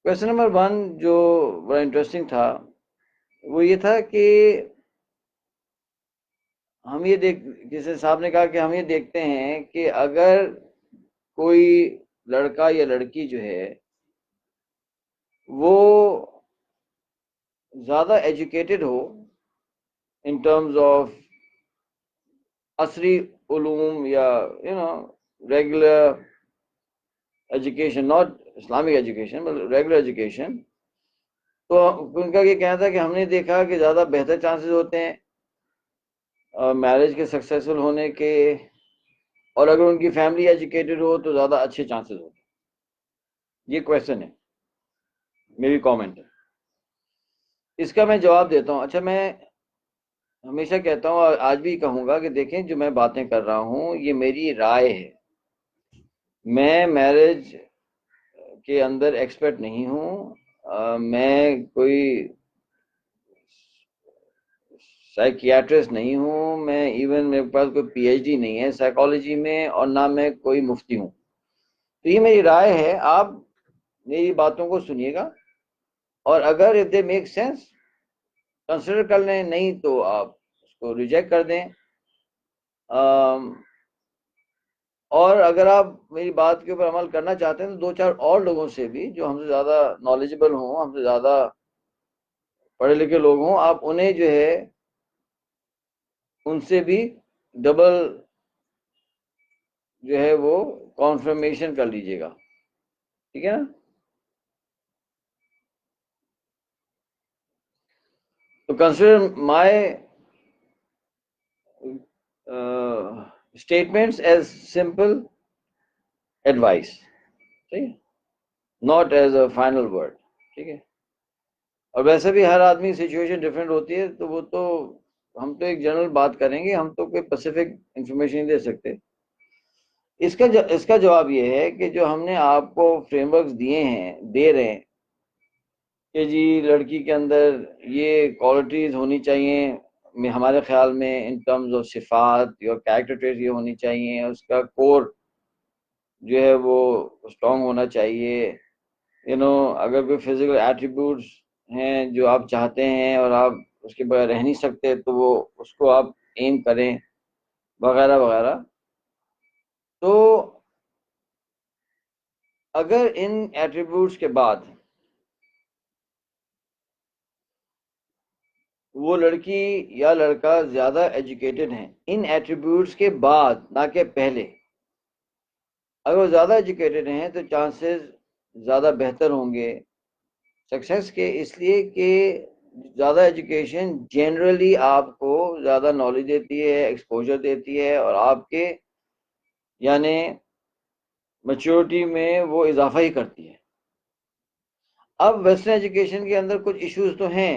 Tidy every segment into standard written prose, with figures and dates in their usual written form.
Question number 1 جو بڑا interesting تھا وہ یہ تھا کہ ہم یہ جیسے صاحب نے کہا کہ ہم یہ دیکھتے ہیں کہ اگر کوئی لڑکا یا لڑکی جو ہے وہ زیادہ educated who in terms of عصری علوم یا regular education, not Islamic education but regular education, تو ان کا یہ کہنا تھا کہ ہم نے دیکھا کہ زیادہ بہتر چانسز ہوتے ہیں میرج کے سکسیسفل ہونے کے، اور اگر ان کی فیملی ایجوکیٹڈ ہو تو زیادہ اچھے چانسز ہوتے ہیں۔ یہ کویشچن ہے، میری کامنٹ ہے، اس کا میں جواب دیتا ہوں۔ اچھا، میں ہمیشہ کہتا ہوں اور آج بھی کہوں گا کہ دیکھیں جو میں باتیں کر رہا ہوں یہ میری رائے ہے، میں میرج کے اندر ایکسپرٹ نہیں ہوں، میں کوئی سائیکیاٹرسٹ نہیں ہوں، میں ایون میرے پاس کوئی پی ایچ ڈی نہیں ہے سائیکالوجی میں، اور نہ میں کوئی مفتی ہوں۔ تو یہ میری رائے ہے، آپ میری باتوں کو سنیے گا، اور اگر if they make sense consider کر لیں، نہیں تو آپ اس کو ریجیکٹ کر دیں۔ اور اگر آپ میری بات کے اوپر عمل کرنا چاہتے ہیں تو 2-4 اور لوگوں سے بھی جو ہم سے زیادہ نالجبل ہوں، ہم سے زیادہ پڑھے لکھے لوگ ہوں، آپ انہیں جو ہے ان سے بھی ڈبل جو ہے وہ کانفرمیشن کر لیجئے گا، ٹھیک ہے نا؟ تو کنسیڈر مائی اسٹیٹمنٹس ایز سمپل ایڈوائس، ٹھیک ہے، not as a final word, ٹھیک ہے۔ اور ویسے بھی ہر آدمی سچویشن ڈفرینٹ ہوتی ہے، تو وہ تو ہم تو ایک جنرل بات کریں گے، ہم تو کوئی اسپیسیفک انفارمیشن نہیں دے سکتے۔ اس کا جواب یہ ہے کہ جو ہم نے آپ کو فریم ورکس دیے ہیں، دے رہے ہیں کہ جی لڑکی کے اندر یہ کوالٹیز ہونی چاہیے ہمارے خیال میں ان ٹرمز آف صفات یا کیریکٹر ٹریٹ یہ ہونی چاہیے، اس کا کور جو ہے وہ اسٹرانگ ہونا چاہیے، اگر کوئی فزیکل ایٹریبیوٹس ہیں جو آپ چاہتے ہیں اور آپ اس کے بغیر رہ نہیں سکتے تو وہ اس کو آپ ایم کریں، وغیرہ وغیرہ۔ تو اگر ان ایٹریبیوٹس کے بعد وہ لڑکی یا لڑکا زیادہ ایجوکیٹڈ ہیں، ان ایٹریبیوٹس کے بعد نہ کہ پہلے، اگر وہ زیادہ ایجوکیٹڈ ہیں تو چانسز زیادہ بہتر ہوں گے سکسیس کے، اس لیے کہ زیادہ ایجوکیشن جنرلی آپ کو زیادہ نالج دیتی ہے، ایکسپوجر دیتی ہے، اور آپ کے یعنی میچورٹی میں وہ اضافہ ہی کرتی ہے۔ اب ویسٹرن ایجوکیشن کے اندر کچھ ایشوز تو ہیں،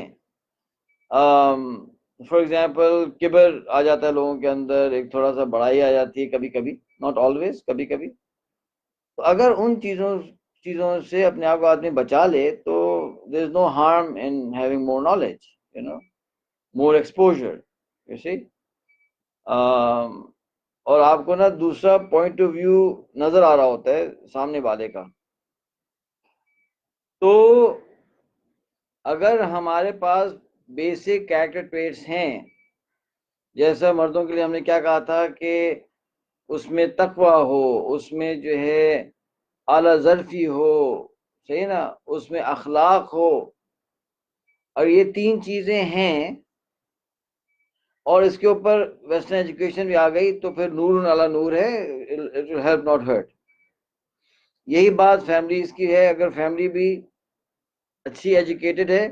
فار ایگزامپل کبر آ جاتا ہے لوگوں کے اندر، ایک تھوڑا سا بڑائی آ جاتی ہے کبھی کبھی، ناٹ آلویز، کبھی کبھی۔ تو اگر ان چیزوں سے اپنے آپ کو آدمی بچا لے تو there is no harm in having more knowledge, more exposure, you see. اور آپ کو نا دوسرا پوائنٹ آف ویو نظر آ رہا ہوتا ہے سامنے والے کا۔ تو اگر ہمارے پاس بیسک کیریکٹر ٹریٹس ہیں، جیسا مردوں کے لیے ہم نے کیا کہا تھا کہ اس میں تقوی ہو، اس میں جو ہے اعلیٰ ظرفی ہو، صحیح نا، اس میں اخلاق ہو، اور یہ 3 چیزیں ہیں، اور اس کے اوپر ویسٹرن ایجوکیشن بھی آ گئی تو پھر نور علی نور ہے، it will help not hurt. یہی بات فیملیز کی ہے، اگر فیملی بھی اچھی ایجوکیٹڈ ہے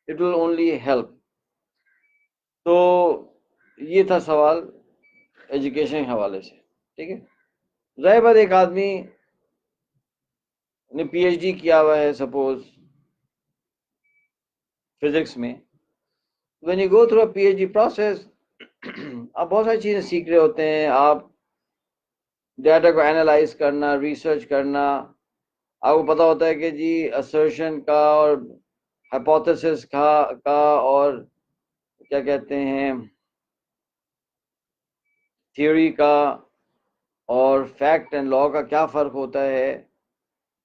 اٹ ول اونلی ہیلپ۔ تو یہ تھا سوال ایجوکیشن کے حوالے سے، ٹھیک ہے۔ ظاہر بات ایک آدمی نے پی ایچ ڈی کیا ہوا ہے سپوز فزکس میں، when you go through a PhD process آپ بہت ساری چیزیں سیکھ رہے ہوتے ہیں، آپ ڈیٹا کو اینالائز کرنا، ریسرچ کرنا، آپ کو پتا ہوتا ہے کہ جی assertion کا اور hypothesis کا اور کیا کہتے ہیں تھیوری کا اور فیکٹ اینڈ لا کا کیا فرق ہوتا ہے،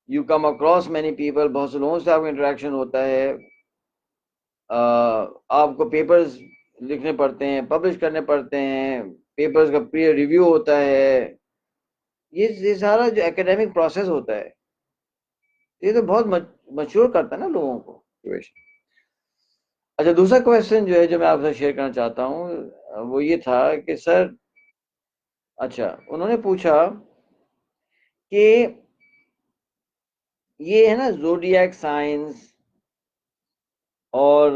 you come across many people, بہت سے لوگوں سے آپ کا انٹریکشن ہوتا ہے، آپ کو پیپرز لکھنے پڑتے ہیں، پبلش کرنے پڑتے ہیں، پیپرز کا پیر ریویو ہوتا ہے، یہ سارا جو اکیڈیمک پروسیس ہوتا ہے یہ تو بہت مچور کرتا ہے نا لوگوں کو۔ اچھا، دوسرا کویشچن جو ہے جو میں آپ سے شیئر کرنا چاہتا ہوں وہ یہ تھا کہ سر، اچھا انہوں نے پوچھا کہ یہ ہے نا زوڈیاک سائنس اور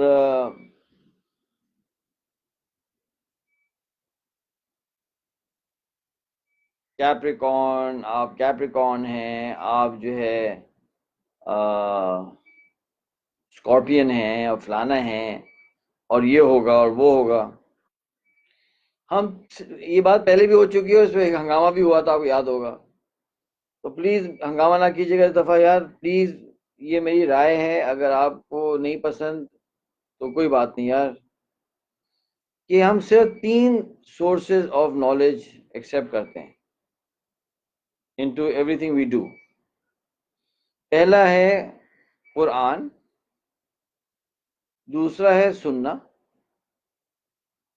کیپریکارن، آپ کیپریکارن ہیں، آپ جو ہے اسکارپین ہیں اور فلانا ہیں اور یہ ہوگا اور وہ ہوگا۔ ہم یہ بات پہلے بھی ہو چکی ہے، اس پہ ایک ہنگامہ بھی ہوا تھا، آپ کو یاد ہوگا، تو پلیز ہنگامہ نہ کیجیے گا اس دفعہ یار پلیز، یہ میری رائے ہے، اگر آپ کو نہیں پسند تو کوئی بات نہیں یار، کہ ہم صرف 3 سورسز آف نالج ایکسیپٹ کرتے ہیں into every thing we do. پہلا ہے قرآن، دوسرا ہے سننا،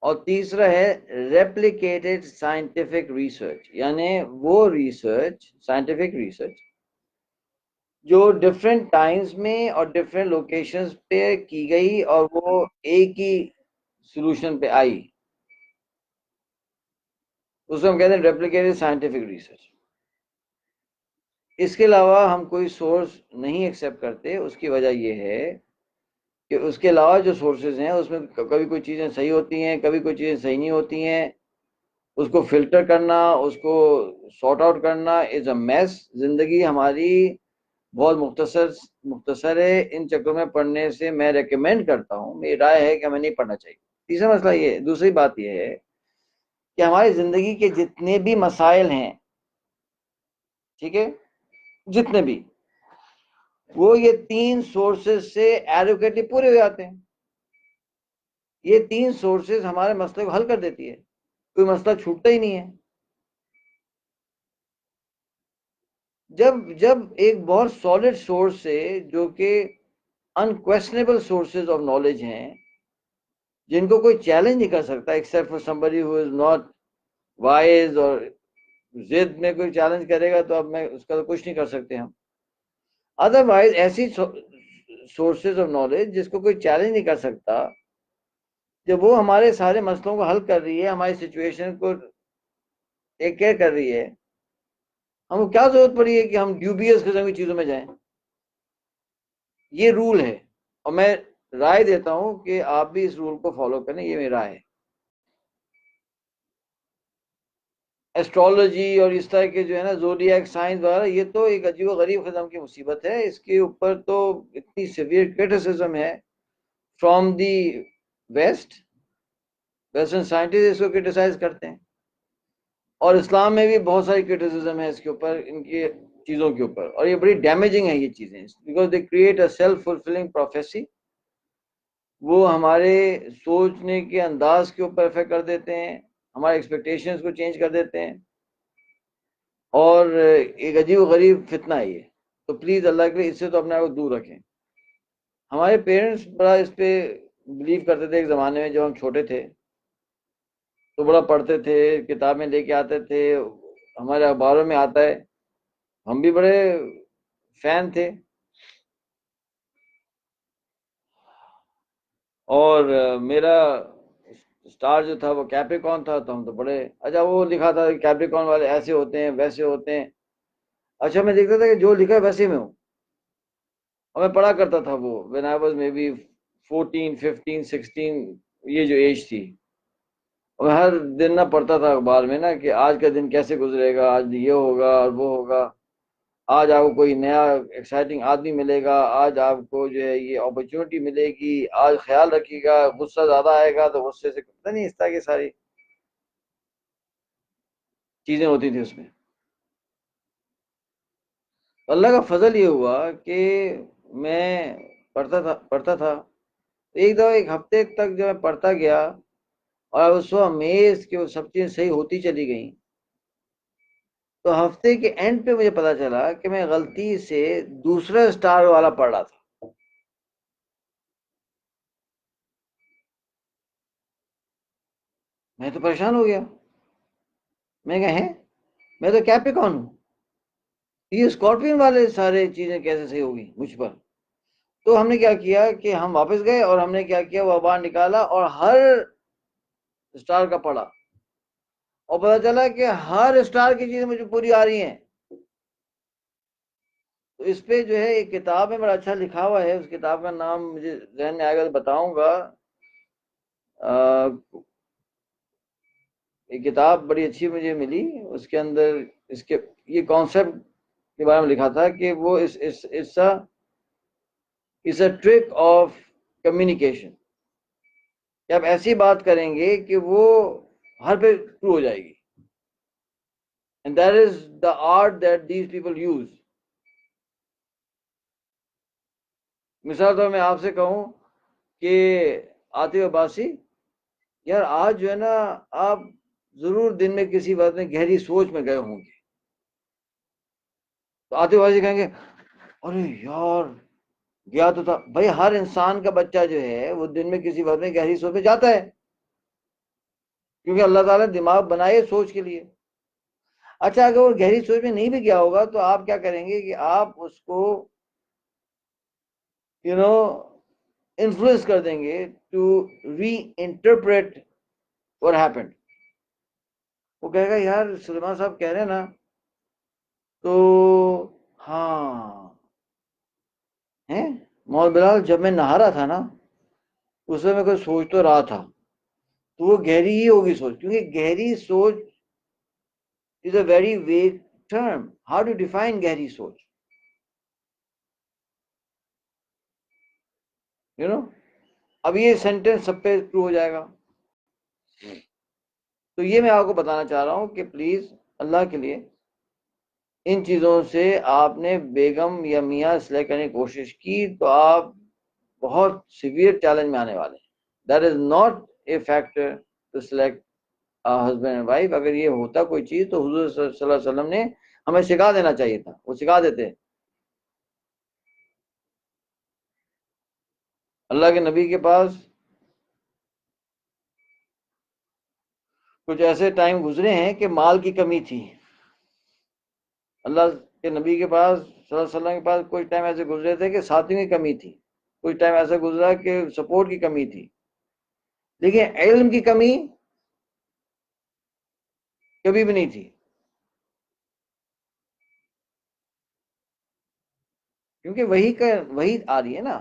اور تیسرا ہے ریپلیکیٹڈ سائنٹیفک ریسرچ، یعنی وہ ریسرچ، سائنٹیفک ریسرچ جو ڈفرینٹ ٹائمز میں اور ڈفرینٹ لوکیشنز پہ کی گئی اور وہ ایک ہی سولوشن پہ آئی، اس کو ہم کہتے ہیں ریپلیکیٹڈ سائنٹیفک ریسرچ۔ اس کے علاوہ ہم کوئی سورس نہیں ایکسیپٹ کرتے، اس کی وجہ یہ ہے کہ اس کے علاوہ جو سورسز ہیں اس میں کبھی کوئی چیزیں صحیح ہوتی ہیں، کبھی کوئی چیزیں صحیح نہیں ہوتی ہیں، اس کو فلٹر کرنا، اس کو سارٹ آؤٹ کرنا از اے میس۔ زندگی ہماری بہت مختصر ہے، ان چکروں میں پڑھنے سے میں ریکمینڈ کرتا ہوں، میری رائے ہے کہ ہمیں نہیں پڑھنا چاہیے۔ تیسرا مسئلہ یہ ہے، دوسری بات یہ ہے کہ ہماری زندگی کے جتنے بھی مسائل ہیں، ٹھیک ہے، جتنے بھی، وہ یہ 3 سورسز سے ایڈوکیٹلی پورے ہو جاتے ہیں۔ یہ 3 سورسز ہمارے مسئلے کو حل کر دیتی ہے، کوئی مسئلہ چھوٹتا ہی نہیں ہے۔ جب ایک بہت سالڈ سورس سے، جو کہ انکویسچنیبل سورسز آف نالج ہیں، جن کو کوئی چیلنج نہیں کر سکتا except for somebody who is not wise، اور ضد میں کوئی چیلنج کرے گا تو اب میں اس کا تو کچھ نہیں کر سکتے ہم۔ ادروائز ایسی سورسز آف نالج جس کو کوئی چیلنج نہیں کر سکتا، جب وہ ہمارے سارے مسئلوں کو حل کر رہی ہے، ہماری سچویشن کو ٹیک کیئر کر رہی ہے، ہم کو کیا ضرورت پڑی ہے کہ ہم ڈیوبیس قسم کی چیزوں میں جائیں؟ یہ رول ہے، اور میں رائے دیتا ہوں کہ آپ بھی اس رول کو فالو کریں، یہ میری رائے ہے۔ ایسٹرالوجی اور اس طرح کے جو ہے نا زوڈیاک سائنس وغیرہ، یہ تو ایک عجیب و غریب قسم کی مصیبت ہے، اس کے اوپر تو اتنی سیویئر کرٹیسزم ہے فرام دی ویسٹرن سائنٹسٹ اس کو کرٹیسائز کرتے ہیں، اور اسلام میں بھی بہت ساری کرٹیسزم ہے اس کے اوپر، ان کی چیزوں کے اوپر، اور یہ بڑی ڈیمیجنگ ہے یہ چیزیں، because they create a self fulfilling prophecy. وہ ہمارے سوچنے کے انداز کے اوپر افیکٹ کر دیتے ہیں، ہمارے ایکسپیکٹیشنز کو چینج کر دیتے ہیں، اور ایک عجیب و غریب فتنہ ہے یہ، تو پلیز اللہ کے لیے اس سے تو اپنے آپ کو دور رکھیں۔ ہمارے پیرنٹس بڑا اس پہ بلیو کرتے تھے ایک زمانے میں، جب ہم چھوٹے تھے تو بڑا پڑھتے تھے، کتابیں لے کے آتے تھے، ہمارے اخباروں میں آتا ہے، ہم بھی بڑے فین تھے، اور میرا اسٹار جو تھا وہ کیپریکارن تھا، تو ہم تو بڑے، اچھا وہ لکھا تھا کہ کیپریکارن والے ایسے ہوتے ہیں ویسے ہوتے ہیں، اچھا میں دیکھتا تھا کہ جو لکھا ہے ویسے میں ہوں، اور میں پڑھا کرتا تھا وہ when I was maybe 14 15 16، یہ جو ایج تھی، اور ہر دن نہ پڑھتا تھا اخبار میں نا کہ آج کا دن کیسے گزرے گا، آج یہ ہوگا اور وہ ہوگا، آج آپ کو کوئی نیا ایکسائٹنگ آدمی ملے گا، آج آپ کو جو ہے یہ اپرچونٹی ملے گی، آج خیال رکھیے گا، غصہ زیادہ آئے گا تو غصے سے پتہ نہیں، اس طرح کی ساری چیزیں ہوتی تھی اس میں۔ اللہ کا فضل یہ ہوا کہ میں پڑھتا تھا ایک دفعہ، ایک ہفتے تک جب میں پڑھتا گیا، اور اس کو امیز کہ وہ سب چیزیں صحیح ہوتی چلی گئیں، تو ہفتے کے اینڈ پہ مجھے پتا چلا کہ میں غلطی سے دوسرا اسٹار والا پڑھ رہا تھا. میں تو پریشان ہو گیا. میں کہا ہے میں تو کیپریکون ہوں, یہ اسکارپین والے سارے چیزیں کیسے صحیح ہوگی مجھ پر. تو ہم نے کیا کیا کہ ہم واپس گئے اور ہم نے کیا کیا, وہ باہر نکالا اور ہر اسٹار کا پڑھا, اور پتا چلا کہ ہر اسٹار کی چیزیں مجھے پوری آ رہی ہیں. تو اس پہ جو ہے ایک کتاب ہے, بڑا اچھا لکھا ہوا ہے, اس کتاب کا نام مجھے ذہن میں آئے گا تو بتاؤں گا. ایک کتاب بڑی اچھی مجھے ملی, اس کے اندر اس کے یہ کانسیپٹ کے بارے میں لکھا تھا کہ وہ اس اے ٹرک آف کمیونیکیشن, کہ آپ ایسی بات کریں گے کہ وہ ہر پہ ٹرو ہو جائے گی. And that is the art that these people use. مثال طور میں آپ سے کہوں کہ عاطف عباسی, یار آج جو ہے نا آپ ضرور دن میں کسی بات میں گہری سوچ میں گئے ہوں گے. تو عاطف عباسی کہیں گے ارے یار گیا تو تھا. بھائی ہر انسان کا بچہ جو ہے وہ دن میں کسی بات میں گہری سوچ میں جاتا ہے, کیونکہ اللہ تعالیٰ نے دماغ بنائے سوچ کے لیے. اچھا اگر وہ گہری سوچ میں نہیں بھی گیا ہوگا تو آپ کیا کریں گے کہ آپ اس کو انفلوئنس کر دیں گے to reinterpret what happened. وہ کہے گا یار سلیمان صاحب کہہ رہے ہیں نا, تو ہاں ہیں محمد بلال جب میں نہا رہا تھا نا اس میں کوئی سوچ تو رہا تھا, تو وہ گہری ہی ہوگی سوچ, کیونکہ گہری سوچ is a very vague term. How do define گہری سوچ, اب یہ سینٹینس سب پہ ٹرو ہو جائے گا. تو یہ میں آپ کو بتانا چاہ رہا ہوں کہ پلیز اللہ کے لیے ان چیزوں سے آپ نے بیگم یا میاں سلیکٹ کرنے کی کوشش کی تو آپ بہت سیویئر چیلنج میں آنے والے ہیں. That is not a factor to select husband and wife. اگر یہ ہوتا کوئی چیز تو حضور صلی اللہ علیہ وسلم نے ہمیں سکھا دینا چاہیے تھا, وہ سکھا دیتے. اللہ کے نبی کے پاس کچھ ایسے ٹائم گزرے ہیں کہ مال کی کمی تھی. اللہ کے نبی کے پاس صلی اللہ علیہ وسلم کے پاس کچھ ٹائم ایسے گزرے تھے کہ ساتھیوں کی کمی تھی, کچھ ٹائم ایسا گزرا کہ سپورٹ کی کمی تھی. لیکن علم کی کمی کبھی بھی نہیں تھی, کیونکہ وہی آ رہی ہے نا.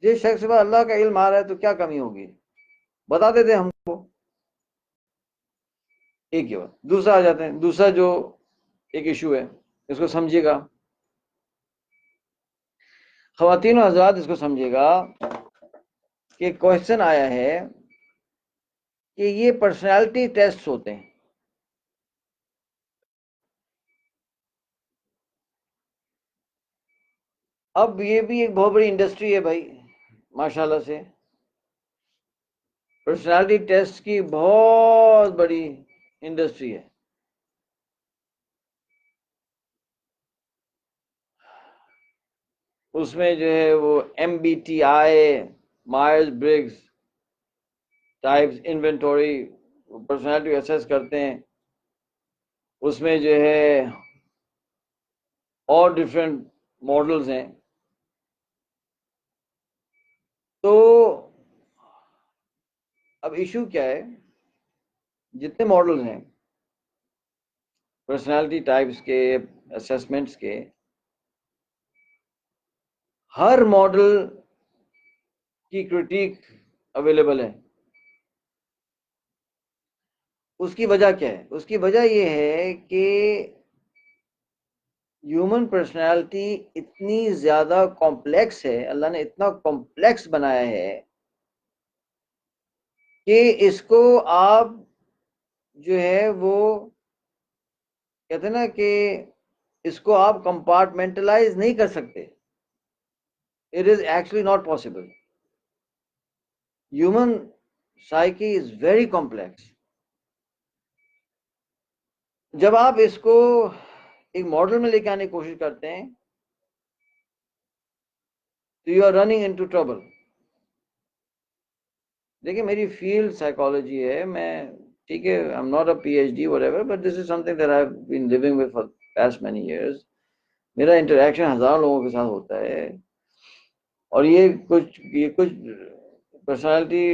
جس شخص کے بعد اللہ کا علم آ رہا ہے تو کیا کمی ہوگی, بتا دیتے ہم کو. ایک ہی بات. دوسرا آ جاتے ہیں, دوسرا جو ایک ایشو ہے اس کو سمجھیے گا خواتین و حضرات, اس کو سمجھیے گا کہ کوشچن آیا ہے کہ یہ پرسنالٹی ٹیسٹ ہوتے ہیں. اب یہ بھی ایک بہت بڑی انڈسٹری ہے بھائی, ماشاءاللہ سے. پرسنالٹی ٹیسٹ کی بہت بڑی انڈسٹری ہے. اس میں جو ہے وہ MBTI, Myers Briggs types inventory personality assess کرتے ہیں. اس میں جو ہے اور ڈفرینٹ ماڈلز ہیں. تو اب ایشو کیا ہے, جتنے ماڈلز ہیں پرسنالٹی ٹائپس کے, اسیسمنٹس کے, ہر ماڈل کی کرٹیک اویلیبل ہے. اس کی وجہ کیا ہے؟ اس کی وجہ یہ ہے کہ ہیومن پرسنالٹی اتنی زیادہ کمپلیکس ہے, اللہ نے اتنا کمپلیکس بنایا ہے کہ اس کو آپ جو ہے وہ کہتے ہیں نا کہ اس کو آپ کمپارٹمنٹلائز نہیں کر سکتے. It is actually not possible. Human psyche is very complex. جب آپ اس کو ایک ماڈل میں لے کے آنے کی کوشش کرتے ہیں تو you are running into trouble. دیکھیں میری فیلڈ سائیکالوجی ہے، میں ٹھیک ہے I am not a P H D whatever but this is something that I have been living with for past many years. میرا interaction ہزاروں لوگوں کے ساتھ ہوتا ہے، اور یہ کچھ پرسنالٹی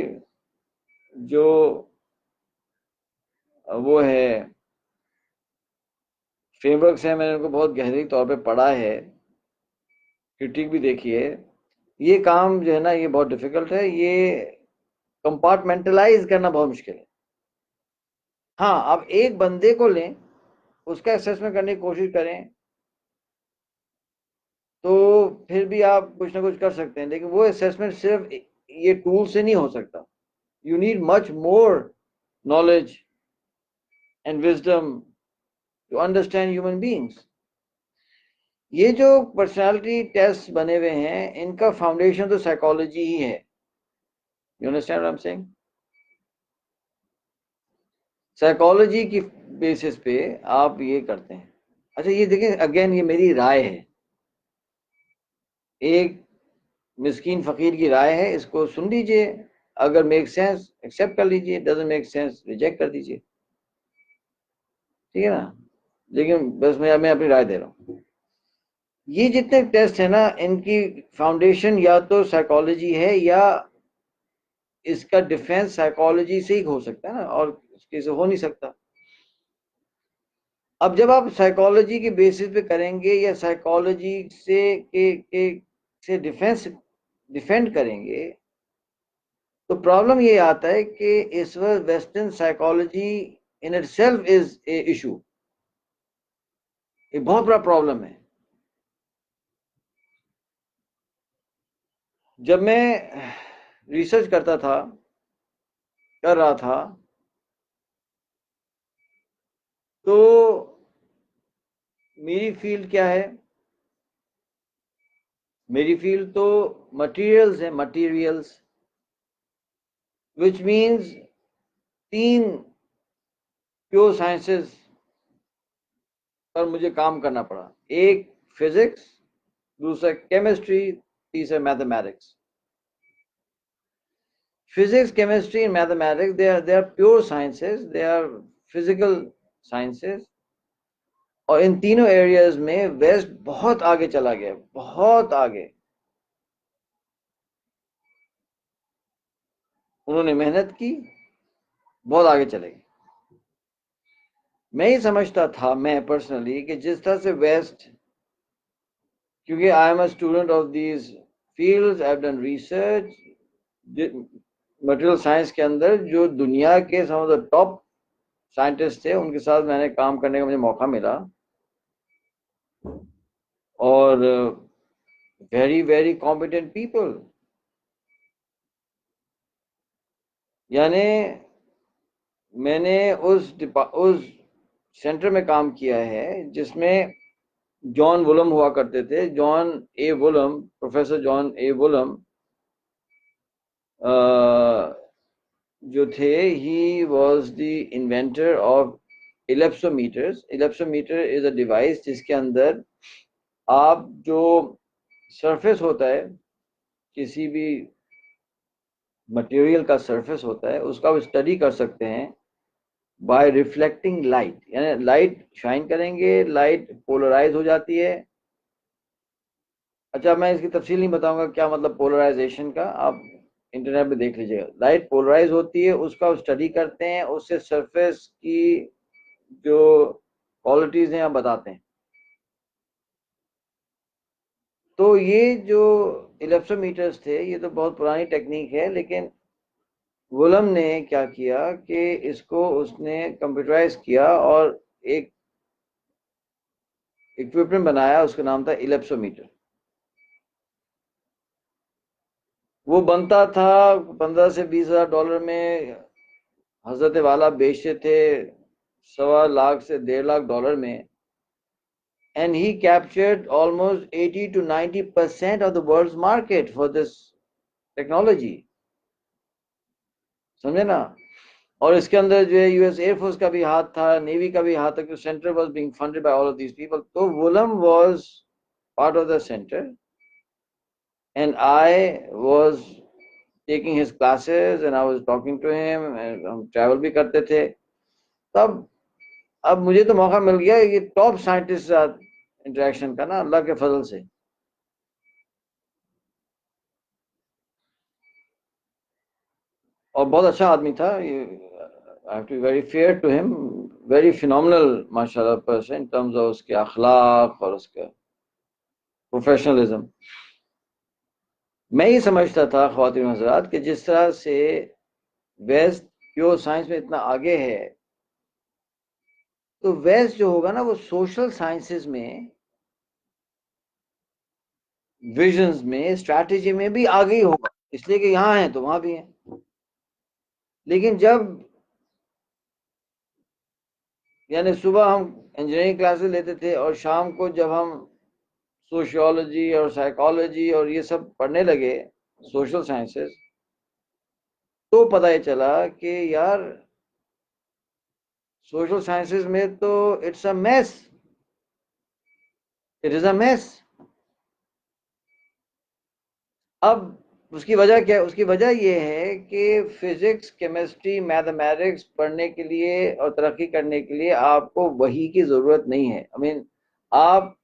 جو وہ ہے فریم ورکس ہیں، میں نے ان کو بہت گہری طور پہ پڑھا ہے، کرٹیک بھی دیکھی ہے. یہ کام جو ہے نا یہ بہت ڈیفیکلٹ ہے، یہ کمپارٹمنٹلائز کرنا بہت مشکل ہے. ہاں آپ ایک بندے کو لیں، اس کا اسیسمنٹ کرنے کی کوشش کریں تو پھر بھی آپ کچھ نہ کچھ کر سکتے ہیں، لیکن وہ اسیسمنٹ صرف یہ ٹول سے نہیں ہو سکتا. You need much more knowledge and wisdom to understand human beings. یہ جو پرسنالٹی ٹیسٹ بنے ہوئے ہیں ان کا فاؤنڈیشن تو سائیکالوجی ہی ہے. You understand what I am seeing? Psychology کی بیسس پہ آپ یہ کرتے ہیں. اچھا یہ دیکھیں اگین یہ میری رائے ہے، ایک مسکین فقیر کی رائے ہے، اس کو سن لیجئے، اگر میک سینس ایکسیپٹ کر لیجئے، ڈزنٹ میک سینس ریجیکٹ کر دیجئے، ٹھیک ہے نا. لیکن بس میں اپنی رائے دے رہا ہوں. یہ جتنے ٹیسٹ ہیں نا ان کی فاؤنڈیشن یا تو سائیکالوجی ہے یا اس کا ڈیفینس سائیکالوجی سے ہی ہو سکتا ہے نا، اور اس کے سے ہو نہیں سکتا. اب جب آپ سائیکالوجی کے بیسس پہ کریں گے یا سائیکالوجی سے ڈیفینڈ کریں گے تو پرابلم یہ آتا ہے کہ اس وقت western psychology in it self is a issue, ایک بہت بڑا پرابلم ہے. جب میں ریسرچ کر رہا تھا تو میری فیلڈ کیا ہے؟ میری فیلڈ تو مٹیریلز ہے، materials which means 3 pure sciences پر مجھے کام کرنا پڑا. ایک فزکس، دوسرا کیمسٹری، تیسرا mathematics. Physics, chemistry, and mathematics, they are pure sciences, they are physical sciences. اور ان تینوں ایریاز میں ویسٹ بہت آگے چلا گیا، بہت آگے. انہوں نے محنت کی، بہت آگے چلے گئے. میں یہ سمجھتا تھا میں پرسنلی کہ جس طرح سے ویسٹ، کیونکہ I am a student of these fields, I have done research material science کے اندر، جو دنیا کے سم آف دا ٹاپ سائنٹسٹ تھے ان کے ساتھ میں نے کام کرنے کا مجھے موقع ملا، اور ویری ویری کمپیٹنٹ پیپل. یعنی میں نے اس سینٹر میں کام کیا ہے جس میں جان وولم ہوا کرتے تھے، جان اے وولم، پروفیسر جان اے وولم جو تھے، he was the inventor of ellipsometer. Ellipsometer is a device جس کے اندر آپ جو سرفیس ہوتا ہے کسی بھی مٹیریل کا، سرفیس ہوتا ہے اس کا اسٹڈی کر سکتے ہیں بائی ریفلیکٹنگ لائٹ. یعنی لائٹ شائن کریں گے، لائٹ پولرائز ہو جاتی ہے. اچھا میں اس کی تفصیل نہیں بتاؤں گا کیا مطلب پولرائزیشن کا، آپ انٹرنیٹ پہ دیکھ لیجیے گا. لائٹ پولرائز ہوتی ہے، اس کا اسٹڈی کرتے ہیں، اس سے سرفیس کی جو کوالٹیز ہیں آپ بتاتے ہیں. تو یہ جو الیپسومیٹرز تھے یہ تو بہت پرانی ٹیکنیک ہے، لیکن وولم نے کیا کیا کہ اس کو اس نے کمپیوٹرائز کیا اور ایک اکوپمنٹ بنایا، اس کا نام تھا الیپسومیٹر. وہ بنتا تھا $15,000 سے $20,000 میں، حضرت والا بیچتے تھے $1.25 سے $1.5 میں. And he captured almost 80 to 90% of the world's market for this technology. سمجھے نا؟ اور اس کے اندر جو ہے یو ایس ایئر فورس کا بھی ہاتھ تھا, نیوی کا بھی ہاتھ تھا, centre was being funded by all of these people. تو Vollum was part of the centre and I was taking his classes and I was talking to him and ہم ٹریول بھی کرتے تھے. تب اب مجھے تو موقع مل گیا یہ ٹاپ سائنٹسٹ کے ساتھ انٹریکشن کا نا, اللہ کے فضل سے. اور بہت اچھا آدمی تھا. I have to be very fair to him. Very phenomenal ماشاءاللہ person in terms of اس کے اخلاق اور اس کا پروفیشنلزم. میں یہ سمجھتا تھا خواتین و حضرات کہ جس طرح سے ویسٹ پیور سائنس میں اتنا آگے ہے تو ویسٹ جو ہوگا نا وہ سوشل سائنسز میں, ویژنز میں, اسٹریٹجی میں بھی آگے ہی ہوگا, اس لیے کہ یہاں ہیں تو وہاں بھی ہیں. لیکن جب یعنی صبح ہم انجینئرنگ کلاسز لیتے تھے اور شام کو جب ہم سوشیولوجی اور سائیکالوجی اور یہ سب پڑھنے لگے, سوشل سائنسز, تو پتہ یہ چلا کہ یار سوشل سائنسز میں تو it's a mess, it is a mess. اب اس کی وجہ کیا ہے؟ اس کی وجہ یہ ہے کہ فزکس, کیمسٹری, میتھمیٹکس پڑھنے کے لیے اور ترقی کرنے کے لیے آپ کو وحی کی ضرورت نہیں ہے. I mean, آپ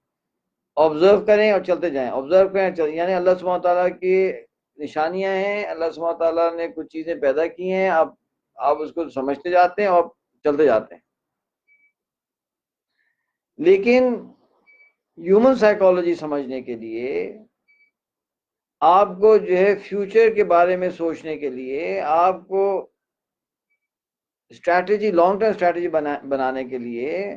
آبزرو کریں اور چلتے جائیں, آبزرو کریں, یعنی اللہ سبحانہ تعالیٰ کی نشانیاں ہیں, اللہ سبحانہ تعالیٰ نے کچھ چیزیں پیدا کی ہیں, آپ اس کو سمجھتے جاتے ہیں اور چلتے جاتے ہیں. لیکن ہیومن سائیکالوجی سمجھنے کے لیے, آپ کو جو ہے فیوچر کے بارے میں سوچنے کے لیے, آپ کو اسٹریٹجی, لانگ ٹرم اسٹریٹجی بنانے کے لیے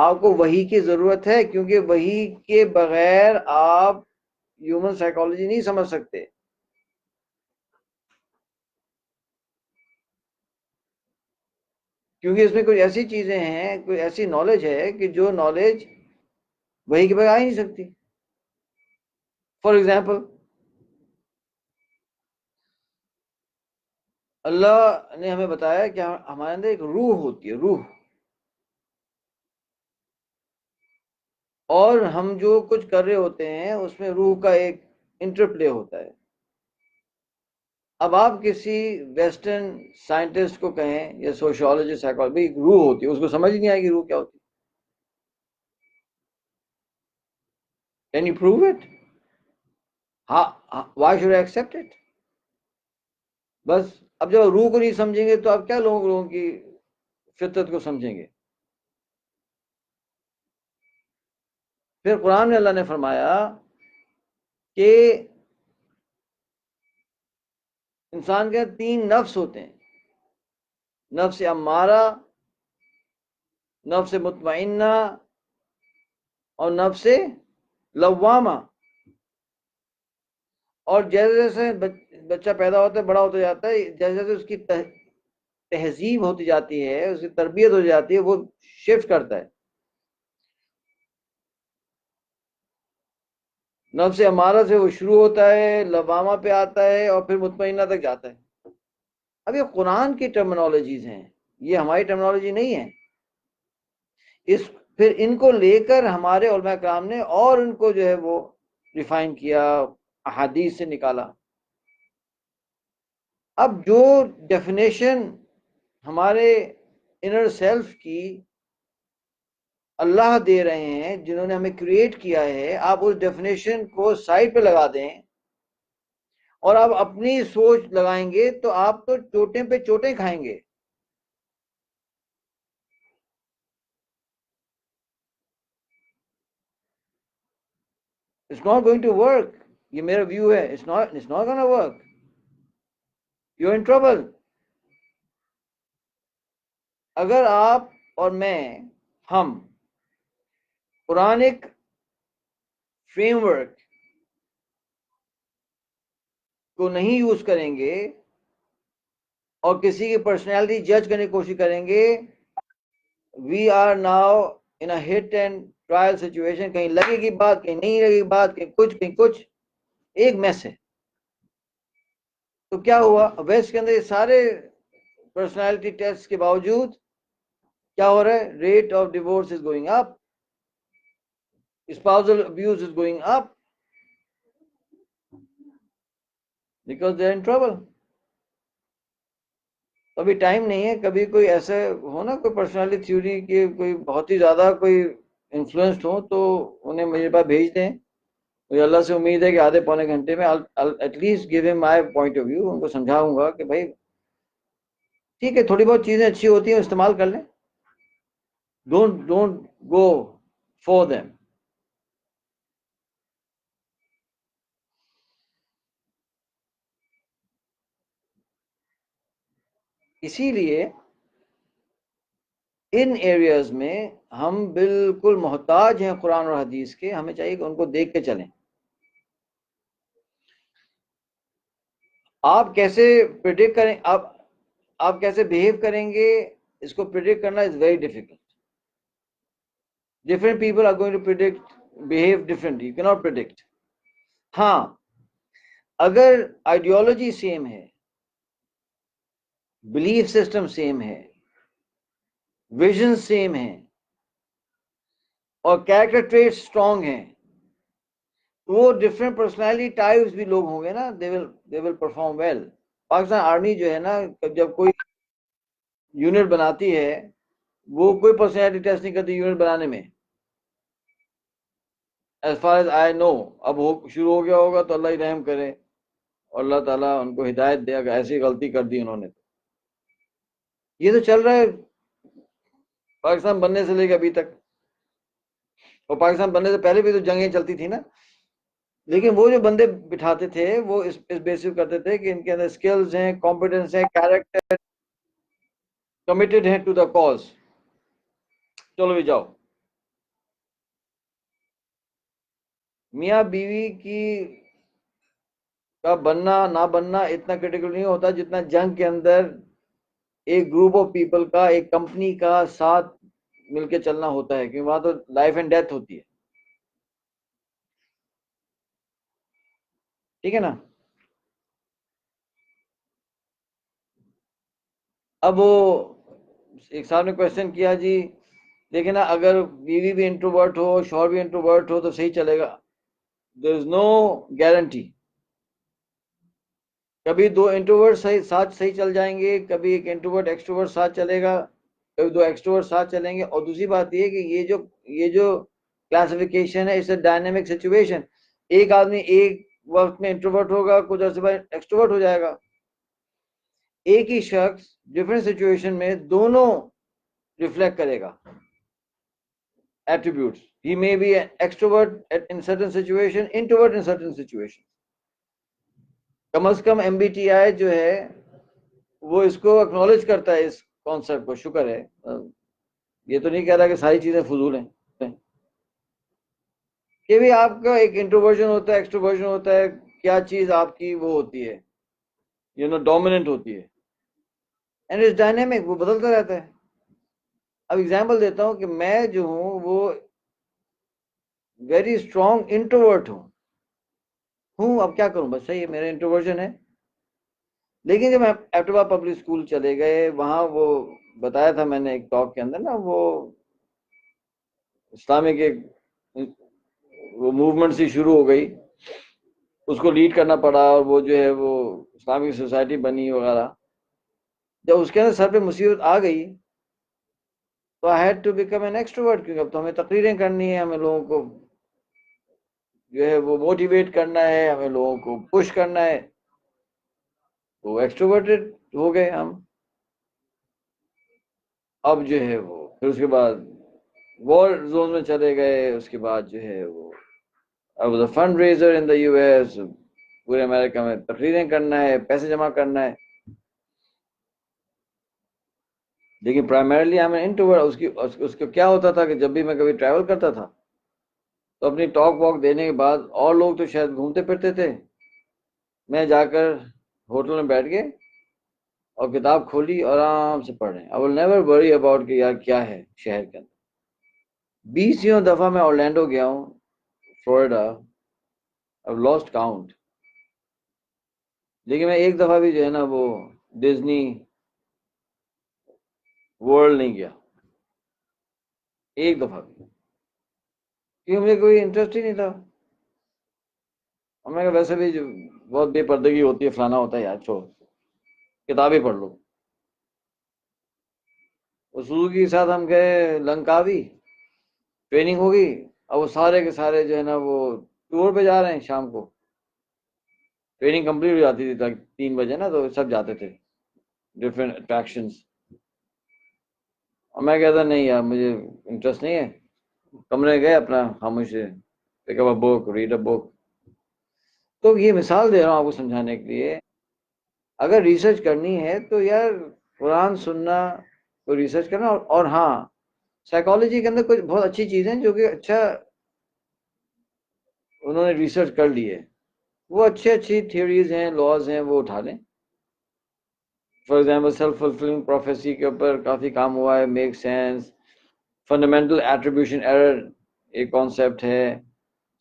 آپ کو وحی کی ضرورت ہے, کیونکہ وحی کے بغیر آپ ہیومن سائیکالوجی نہیں سمجھ سکتے. کیونکہ اس میں کچھ ایسی چیزیں ہیں, کوئی ایسی نالج ہے کہ جو نالج وحی کے بغیر آ ہی نہیں سکتی. فار ایگزامپل, اللہ نے ہمیں بتایا کہ ہمارے اندر ایک روح ہوتی ہے, روح, اور ہم جو کچھ کر رہے ہوتے ہیں اس میں روح کا ایک انٹرپلے ہوتا ہے. اب آپ کسی ویسٹرن سائنٹسٹ کو کہیں یا سوشیولوجسٹ, سائیکالوجی, روح ہوتی ہے, اس کو سمجھ نہیں آئے گی روح کیا ہوتی ہے. Can you prove it? Why should I accept it? بس اب جب روح کو نہیں سمجھیں گے تو آپ کیا لوگوں کی فطرت کو سمجھیں گے؟ پھر قرآن میں اللہ نے فرمایا کہ انسان کے 3 نفس ہوتے ہیں, نفس امارہ, نفس مطمئنہ اور نفس لوامہ. اور جیسے جیسے بچہ پیدا ہوتا ہے, بڑا ہوتا جاتا ہے, جیسے جیسے اس کی تہذیب ہوتی جاتی ہے, اس کی تربیت ہو جاتی ہے, وہ شفٹ کرتا ہے. نفس امارہ سے وہ شروع ہوتا ہے, لوامہ پہ آتا ہے اور پھر مطمئنہ تک جاتا ہے. اب یہ قرآن کی ٹرمنالوجیز ہیں, یہ ہماری ٹرمنالوجی نہیں ہے. پھر ان کو لے کر ہمارے علماء کرام نے اور ان کو جو ہے وہ ریفائن کیا, احادیث سے نکالا. اب جو ڈیفینیشن ہمارے انر سیلف کی اللہ دے رہے ہیں, جنہوں نے ہمیں کریٹ کیا ہے, آپ اس ڈیفینیشن کو سائڈ پہ لگا دیں اور آپ اپنی سوچ لگائیں گے تو آپ تو چوٹیں پہ چوٹیں کھائیں گے. It's not going to work. یہ میرا ویو ہے. It's not gonna work. You're in trouble. اگر آپ اور میں, ہم قرآنک فریم ورک کو نہیں یوز کریں گے اور کسی کی پرسنالٹی جج کرنے کی کوشش کریں گے, we are now in a hit and trial situation. کہیں لگے گی بات, کہیں نہیں لگے گی بات, کہیں کچھ, ایک میس ہے. تو کیا ہوا, ویسٹ کے اندر یہ سارے پرسنالٹی ٹیسٹ کے باوجود کیا ہو رہا ہے؟ Rate of divorce is going up, spousal abuse is going up because they are in trouble. ابھی ٹائم نہیں ہے. کبھی کوئی ایسا ہو نا، کوئی پرسنالٹی تھیوری کی کوئی بہت ہی زیادہ کوئی انفلوئنسڈ ہو تو انہیں میرے پاس بھیج دیں. مجھے اللہ سے امید ہے کہ آدھے پونے گھنٹے میں ایٹ لیسٹ گیو ہم مائی پوائنٹ آف ویو. ان کو سمجھاؤں گا کہ بھائی ٹھیک ہے، تھوڑی بہت چیزیں اچھی ہوتی ہیں استعمال کر لیں. Don't go for them. اسی لیے ان ایریاز میں ہم بالکل محتاج ہیں قرآن اور حدیث کے. ہمیں چاہیے کہ ان کو دیکھ کے چلیں. آپ کیسے پریڈکٹ کریں، آپ کیسے بہیو کریں گے، اس کو پریڈکٹ کرنا is very difficult. Different people are going to predict behave differently. You can not predict. ہاں، اگر آئیڈیالوجی سیم ہے، بلیف سسٹم سیم ہے، ویژن سیم ہے اور کیریکٹر ٹریٹ اسٹرانگ ہیں، وہ ڈفرینٹ پرسنالٹی ٹائپس بھی لوگ ہوں گے نا، they will perform well. Pakistan army جو ہے نا، جب کوئی یونٹ بناتی ہے وہ کوئی پرسنالٹی ٹیسٹ نہیں کرتی یونٹ بنانے میں. ایز فار ایز آئی نو. اب شروع ہو گیا ہوگا تو اللہ ہی رحم کرے اور اللہ تعالیٰ ان کو ہدایت دے اگر ایسی غلطی کر دی انہوں نے. تو یہ تو چل رہا ہے پاکستان بننے سے لے کے ابھی تک. اور پاکستان بننے سے پہلے بھی تو جنگیں چلتی تھی نا. لیکن وہ جو بندے بٹھاتے تھے وہ اس بیسس کرتے تھے کہ ان کے اندر اسکلز ہیں، کمپیٹنس ہے، کیریکٹر، کمیٹڈ ہیں ٹو دا کاز. چلو بھی جاؤ. میاں بیوی کی کا بننا نہ بننا اتنا کریٹیکل نہیں ہوتا جتنا جنگ کے اندر ایک گروپ آف پیپل کا، ایک کمپنی کا ساتھ مل کے چلنا ہوتا ہے، کیونکہ وہاں تو لائف اینڈ ڈیتھ ہوتی ہے. ٹھیک ہے نا. اب وہ ایک صاحب نے کوشچن کیا جی دیکھیں نا، اگر بیوی بھی انٹروورٹ ہو، شوہر بھی انٹروورٹ ہو تو صحیح چلے گا. دیر از نو گارنٹی. کبھی دو انٹروورٹ ساتھ صحیح چل جائیں گے، کبھی ایک انٹروورٹ ایکسٹروورٹ ساتھ چلے گا، کبھی دو ایکسٹروورٹ ساتھ چلیں گے. اور دوسری بات یہ کہ یہ جو کلاسیفیکیشن ہے، اس ڈائنامک سچویشن. ایک آدمی ایک وقت میں انٹروورٹ ہوگا، کچھ عرصے بعد ایکسٹروورٹ ہو جائے گا. ایک ہی شخص ڈفرینٹ سچویشن میں دونوں ریفلیکٹ کرے گا attributes. He may be an extrovert in certain situation, introvert in certain situation. کم از کم ایم بی ٹی آئی جو ہے وہ اس کو اکنالج کرتا ہے، اس کانسیپٹ کو. شکر ہے. یہ تو نہیں کہہ رہا کہ ساری چیزیں فضول ہیں. کہ بھی آپ کا ایک انٹروورژن ہوتا ہے، ایکسٹروورژن ہوتا ہے. کیا چیز آپ کی وہ ہوتی ہے، ڈومیننٹ ہوتی ہے. اینڈ اٹس ڈائنامک، وہ بدلتا رہتا ہے. اب ایگزامپل دیتا ہوں کہ میں جو ہوں وہ ویری اسٹرانگ انٹروورٹ ہوں. اب کیا کروں، بس صحیح ہے، میرا انٹروورژن ہے. لیکن جب ایپٹبا پبلک اسکول چلے گئے، وہاں وہ بتایا تھا میں نے ایک ٹاک کے اندر نا، وہ اسلامک ایک وہ موومنٹ سی شروع ہو گئی، اس کو لیڈ کرنا پڑا، اور وہ جو ہے وہ اسلامک سوسائٹی بنی وغیرہ. جب اس کے اندر سر پہ مصیبت آ گئی تو I had to become an extrovert. کیونکہ اب تو ہمیں تقریریں کرنی ہے، ہمیں لوگوں کو جو ہے وہ موٹیویٹ کرنا ہے، ہمیں لوگوں کو پش کرنا ہے. تو ایکسٹروورٹڈ ہو گئے ہم. اب جو ہے وہ پھر اس کے بعد وار زون میں چلے گئے. اس کے بعد جو ہے وہ اب فنڈ ریزر ان دا یو ایس، پورے امریکہ میں تقریریں کرنا ہے، پیسے جمع کرنا ہے. لیکن پرائمرلی ہمیں انٹروورٹ. اس کو کیا ہوتا تھا کہ جب بھی میں کبھی ٹریول کرتا تھا تو اپنی ٹاک واک دینے کے بعد اور لوگ تو شاید گھومتے پھرتے تھے، میں جا کر ہوٹل میں بیٹھ گئے اور کتاب کھولی اور آرام سے پڑھ رہے ہیں. I will never worry about کہ یار کیا ہے شہر کے اندر. 20 دفعہ میں اورلینڈو گیا ہوں، فلوریڈا. I've lost count. لیکن میں ایک دفعہ بھی جو ہے نا وہ ڈزنی ورلڈ نہیں گیا ایک دفعہ بھی، کیونکہ مجھے کوئی انٹرسٹ ہی نہیں تھا. اور میں ویسے بھی بہت بے پردگی ہوتی ہے، فلانا ہوتا ہے، یار چھوڑ، کتابیں پڑھ لو. سوزوکی کے ساتھ ہم گئے لنکاوی، ٹریننگ ہوگی. اب وہ سارے کے سارے جو ہے نا وہ ٹور پہ جا رہے ہیں، شام کو ٹریننگ کمپلیٹ ہو جاتی تھی تک 3 بجے نا، تو سب جاتے تھے ڈفرینٹ اٹریکشنس. اور میں کہتا نہیں یار مجھے انٹرسٹ نہیں ہے. کمرے گئے اپنا خاموش سے، پک اپ اے بک، ریڈ اے بک. تو یہ مثال دے رہا ہوں آپ کو سمجھانے کے لیے، اگر ریسرچ کرنی ہے تو یار قرآن سننا کو ریسرچ کرنا. اور ہاں سائیکالوجی کے اندر کچھ بہت اچھی چیزیں جو کہ اچھا انہوں نے ریسرچ کر لی ہے، وہ اچھی تھیوریز ہیں، لاز ہیں، وہ اٹھا لیں. For example self fulfilling prophecy کے اوپر کافی کام ہوا ہے، make sense. Fundamental attribution error ایک کانسیپٹ ہے،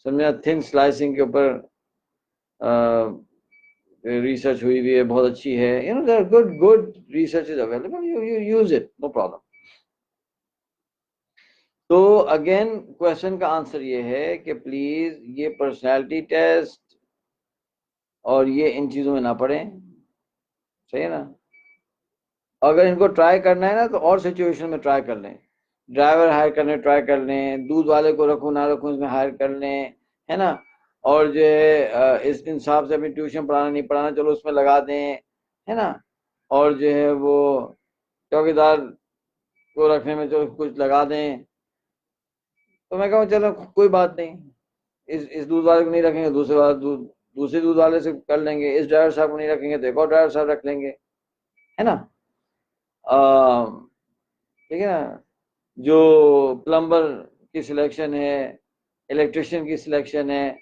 سمجھا. تھن سلائسنگ کے اوپر ریسرچ ہوئی ہوئی ہے، بہت اچھی ہے. Good research is available, you use it, no problem. تو اگین کوشچن کا آنسر یہ ہے کہ پلیز یہ پرسنالٹی ٹیسٹ اور یہ ان چیزوں میں نہ پڑیں، صحیح ہے نا. اگر ان کو ٹرائی کرنا ہے نا تو اور سچویشن میں ٹرائی کر لیں. ڈرائیور ہائر کرنے ٹرائی کر لیں، دودھ والے کو رکھوں نہ رکھوں اس میں ہائر کر لیں، ہے نا. اور جو ہے اس انصاف سے اپنی ٹیوشن پڑھانا نہیں پڑھانا چلو اس میں لگا دیں، ہے نا. اور جو ہے وہ چوکیدار کو رکھنے میں چلو کچھ لگا دیں. تو میں کہوں چلو کوئی بات نہیں، اس دودھ والے کو نہیں رکھیں گے، دوسرے دودھ والے سے کر لیں گے. اس ڈرائیور صاحب کو نہیں رکھیں گے تو ایک اور ڈرائیور صاحب رکھ لیں گے، ہے نا. ٹھیک ہے نا. جو پلمبر کی سلیکشن ہے، الیکٹریشین کی سلیکشن ہے،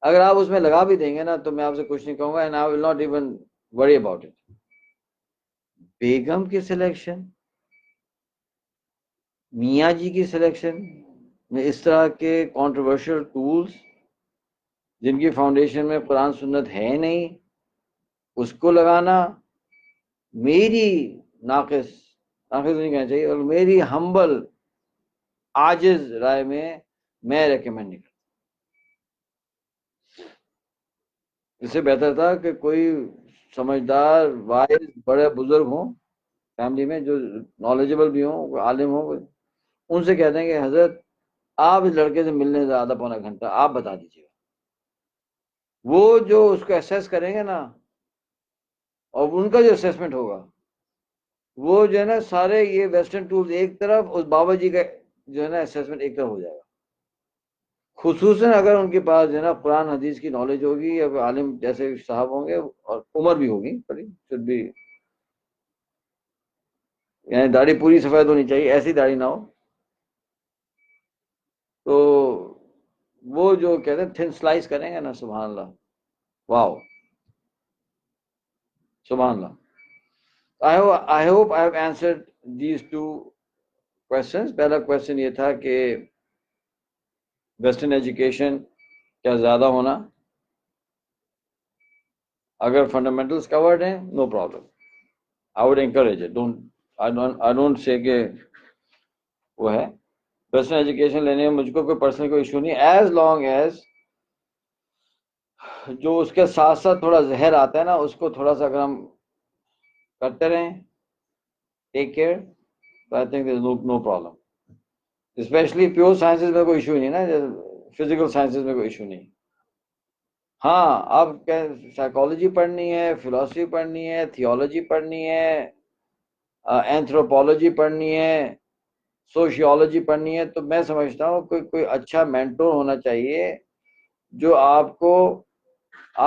اگر آپ اس میں لگا بھی دیں گے نا تو میں آپ سے کچھ نہیں کہوں گا، and I will not even worry about it. بیگم کی سلیکشن، میاں جی کی سلیکشن میں اس طرح کے کنٹروورشل ٹولز جن کی فاؤنڈیشن میں قرآن سنت ہے نہیں، اس کو لگانا میری ناقص نہیں کہنا چاہیے، اور میری ہمبل عاجز رائے میں ریکمینڈ نہیں کرتا. اس سے بہتر تھا کہ کوئی سمجھدار وائز بڑے بزرگ ہوں فیملی میں، جو نالجبل بھی ہوں، عالم ہوں، ان سے کہہ دیں کہ حضرت آپ اس لڑکے سے ملنے سے آدھا پونا گھنٹہ آپ بتا دیجیے گا. وہ جو اس کو اسیس کریں گے نا، اور ان کا جو اسیسمنٹ ہوگا وہ جو ہے نا سارے یہ ویسٹرن ٹولز ایک طرف، اس بابا جی کا جو ہے نا اسیسمنٹ ایک طرف ہو جائے گا. خصوصاً اگر ان کے پاس جو ہے نا قرآن حدیث کی نالج ہوگی، یا عالم جیسے صاحب ہوں گے، اور عمر بھی ہوگی بڑی، پھر بھی یعنی داڑھی پوری سفید ہونی چاہیے، ایسی داڑھی نہ ہو. تو وہ جو کہتے ہیں تھن سلائس کریں گے نا، سبحان اللہ، واو، سبحان اللہ. I hope I have answered these two questions. پہلا کوشچن یہ تھا کہ ویسٹرن ایجوکیشن کیا زیادہ ہونا، اگر فنڈامنٹلس کورڈ ہیں no problem, I would encourage it. I don't say کہ وہ ہے. ویسٹرن ایجوکیشن لینے میں مجھ کو کوئی پرسنل کوئی ایشو نہیں، ایز لانگ ایز جو اس کے ساتھ ساتھ تھوڑا زہر آتا ہے نا، اس کو تھوڑا سا اگر ہم کرتے رہیں، ٹیک کیئر، تو I think no problem. Especially pure sciences میں کوئی ایشو نہیں نا، فزیکل سائنسز میں کوئی ایشو نہیں. ہاں آپ سائیکالوجی پڑھنی ہے، فلاسفی پڑھنی ہے، تھیولوجی پڑھنی ہے، اینتھروپولوجی پڑھنی ہے، سوشیولوجی پڑھنی ہے، تو میں سمجھتا ہوں کوئی اچھا مینٹور ہونا چاہیے جو آپ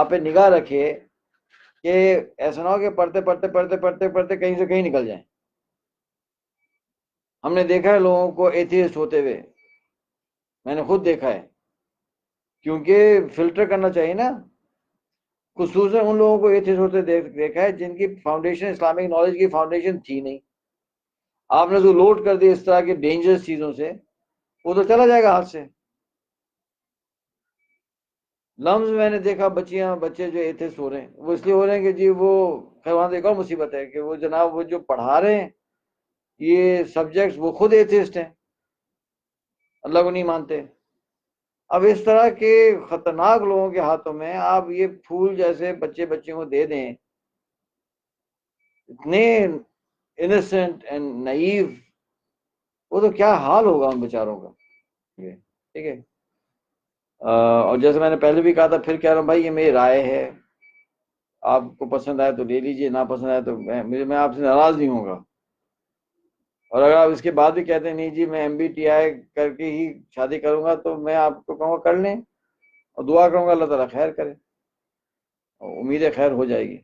پہ نگاہ رکھے، کہ ایسا نہ ہو کہ پڑھتے پڑھتے پڑھتے پڑھتے پڑھتے کہیں سے کہیں نکل جائیں. ہم نے دیکھا ہے لوگوں کو ایتھیسٹ ہوتے ہوئے، میں نے خود دیکھا ہے. کیونکہ فلٹر کرنا چاہیے نا، خصوصاً ان لوگوں کو ایتھیسٹ ہوتے دیکھا ہے جن کی فاؤنڈیشن اسلامک نالج کی فاؤنڈیشن تھی نہیں. آپ نے تو لوڈ کر دی اس طرح کے ڈینجرس چیزوں سے، وہ تو چلا جائے گا ہاتھ سے. لمز میں نے دیکھا بچے جو ایتھسٹ ہو رہے ہیں، وہ اس لیے ہو رہے ہیں کہ جی وہ، خیر وہاں ایک اور مصیبت ہے کہ وہ جناب وہ جو پڑھا رہے ہیں یہ سبجیکٹس وہ خود ایتھسٹ ہیں، اللہ کو نہیں مانتے۔ اب اس طرح کے خطرناک لوگوں کے ہاتھوں میں آپ یہ پھول جیسے بچے بچوں کو دے دیں، اتنے انسینٹ اینڈ نائیو، وہ تو کیا حال ہوگا ان بیچاروں کا۔ ٹھیک ہے، اور جیسے میں نے پہلے بھی کہا تھا، پھر کہہ رہا ہوں بھائی یہ میری رائے ہے، آپ کو پسند آئے تو لے لیجئے، نہ پسند آئے تو میں آپ سے ناراض نہیں ہوں گا۔ اور اگر آپ اس کے بعد بھی کہتے ہیں نہیں جی میں MBTI کر کے ہی شادی کروں گا، تو میں آپ کو کہوں گا کر لیں، اور دعا کروں گا اللہ تعالیٰ خیر کرے، اور امید ہے خیر ہو جائے گی۔